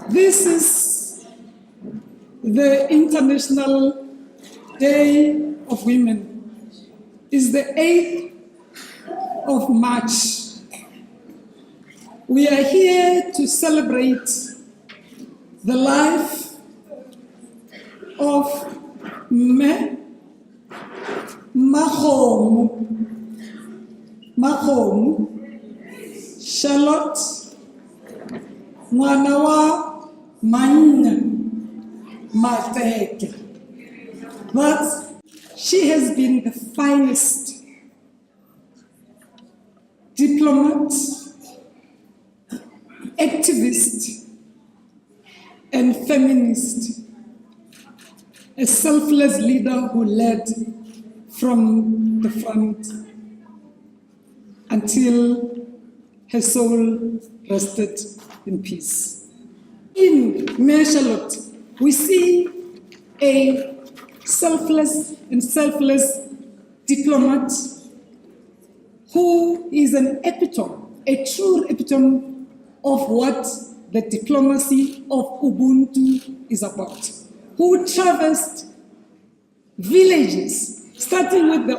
This is the International Day of Women. It's the 8th of March. We are here to celebrate the life of Makgomo Charlotte ngwana wa Mannya Matheke. But she has been the finest diplomat, activist, and feminist, a selfless leader who led from the front until her soul rested in peace. In Mary Charlotte, we see a selfless and selfless diplomat who is an epitome, a true epitome of what the diplomacy of Ubuntu is about, who traversed villages, starting with the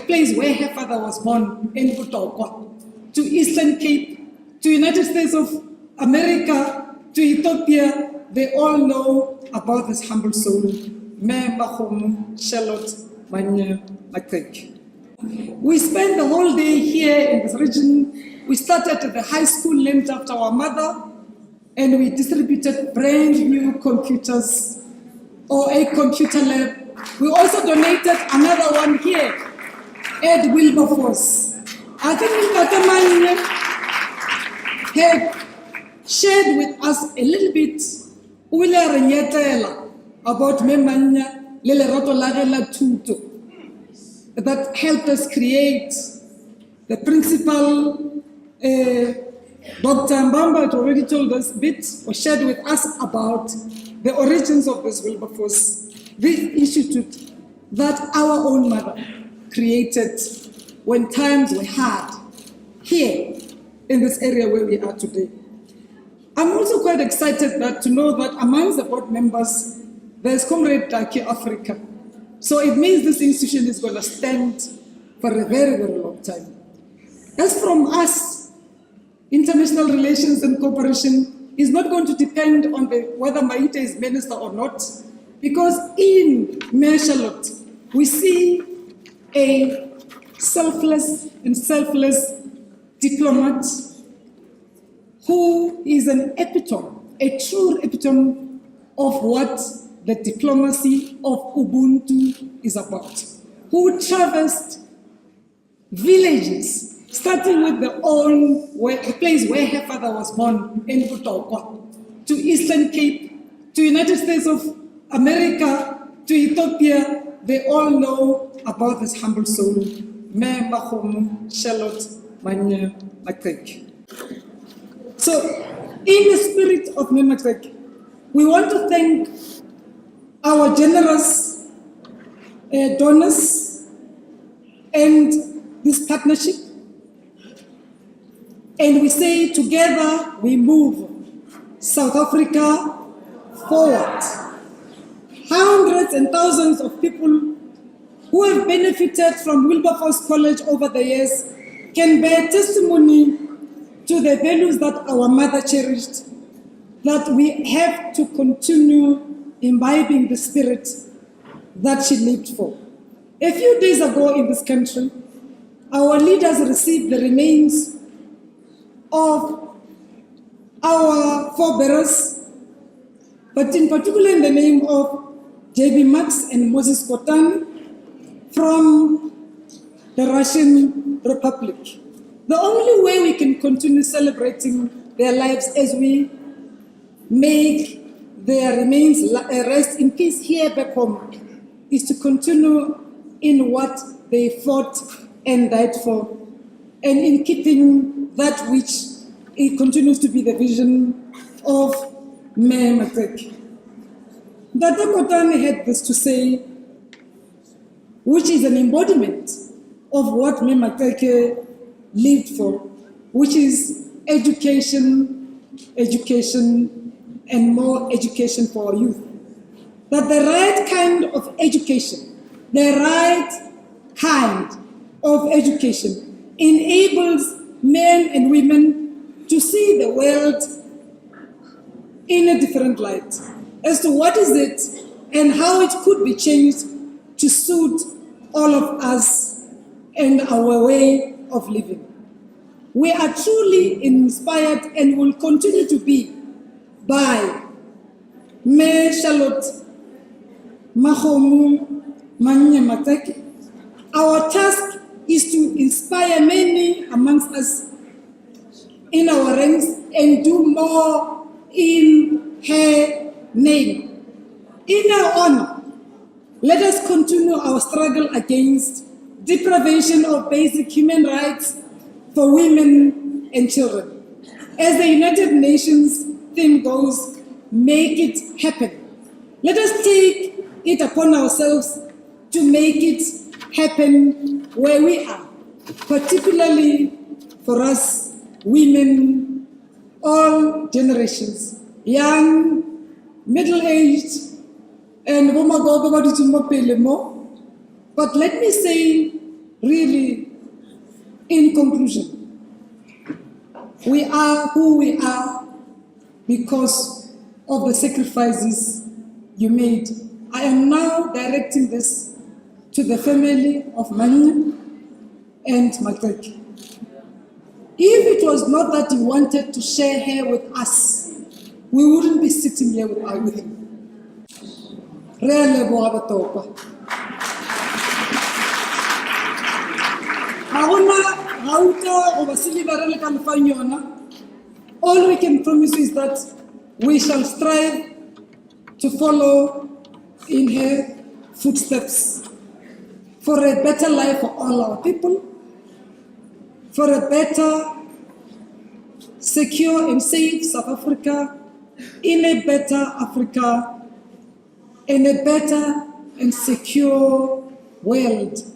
place where her father was born, in Butokwa, to Eastern Cape, to United States of America, to Ethiopia. They all know about this humble soul, Makgomo Charlotte Mannya Matheke. We spent the whole day here in this region. We started at the high school named after our mother, and we distributed brand new computers or a computer lab. We also donated another one here at Wilberforce. I think Tata Mannya had shared with us a little bit about Memanya Lelerato Lagela Tuto that helped us create the principal. Dr. Mbamba had already told us a bit, or shared with us about the origins of this Wilberforce, this institute that our own mother created when times were hard here in this area where we are today. I'm also quite excited to know that amongst the board members, there's Comrade Taki Africa. So it means this institution is going to stand for a very, very long time. As from us, international relations and cooperation is not going to depend on whether Maite is minister or not, because in Mary Charlotte, we see a selfless and selfless diplomat who is an epitome, a true epitome of what the diplomacy of Ubuntu is about, who traversed villages, starting with the place where her father was born, in Butokwa, to Eastern Cape, to United States of America, to Ethiopia. They all know about this humble soul, Makgomo Charlotte Mannya Matheke. So, in the spirit of Matheke, we want to thank our generous donors and this partnership. And we say together we move South Africa forward. Hundreds and thousands of people who have benefited from Wilberforce College over the years can bear testimony to the values that our mother cherished, that we have to continue imbibing the spirit that she lived for. A few days ago in this country, our leaders received the remains of our forebearers, but in particular in the name of J.B. Max and Moses Kotane from the Russian Republic. The only way we can continue celebrating their lives as we make their remains rest in peace here back home is to continue in what they fought and died for, and in keeping that which it continues to be the vision of Mary Matheke. Dr. Kotane had this to say, which is an embodiment of what Mary Matheke lived for, which is education, education, and more education for our youth. That the right kind of education, the right kind of education enables men and women to see the world in a different light as to what is it and how it could be changed to suit all of us and our way of living. We are truly inspired and will continue to be by Mayor Charlotte Makgomo Mannya-Mateki. Our task is to inspire many amongst us in our ranks and do more in her name. In our honor, let us continue our struggle against deprivation of basic human rights for women and children. As the United Nations theme goes, make it happen. Let us take it upon ourselves to make it happen where we are, particularly for us women, all generations, young, middle-aged, and but let me say, really, in conclusion, we are who we are because of the sacrifices you made. I am now directing this to the family of Mannya and Mateki. If it was not that you wanted to share her with us, we wouldn't be sitting here with you. All we can promise is that we shall strive to follow in her footsteps for a better life for all our people, for a better, secure and safe South Africa, in a better Africa, in a better and secure world.